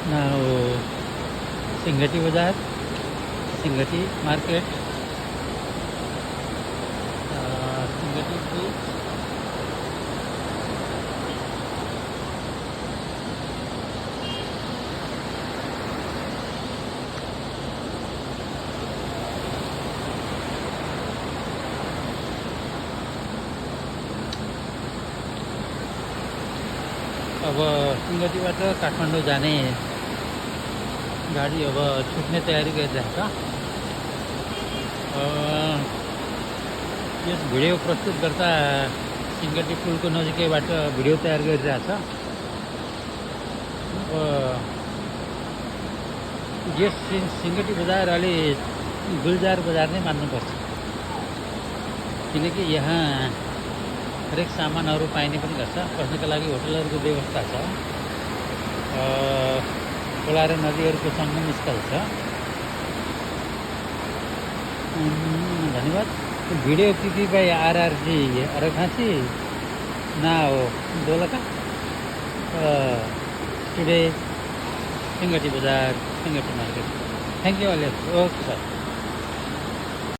Now, Singati Bazaar, Singati Market, Singati Bridge. अब सिंगटीबाट काठमाडौँ जाने गाडी अब छुट्ने तयारी गरिरहेछ। यस भिडियो प्रस्तुत गर्दा सिंगटी पुलको नजिकैबाट भिडियो तयार गरिरहेछ। यस सिंगटी बजार अलि गुलजार बजार नै मान्नुपर्छ, किनकि यहाँ हरेक सामानहरू पाइने पनि गर्छ। बस्नका लागि होटलहरूको व्यवस्था छ। खोला र नदीहरूको सङ्गम स्थल छ। धन्यवाद। भिडियो पिपी by RRG Arghakhanchi now Dolakha today Singati बजार, Singati market. Thank you all. Okay sir.